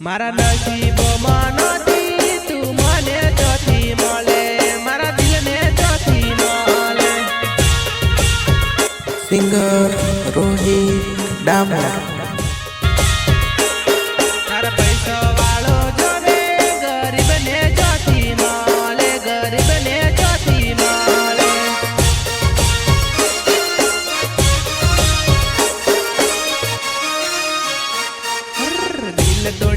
મારા નસીબમાં નથી તું મને ચોથી મળે મારા દિલને ચોથી મળે સિંગર રોહિત ડામોર તારા પૈસા વાળો જોડે ગરીબને ચોથી મળે ગરીબને ચોથી મળે દિલ તોડ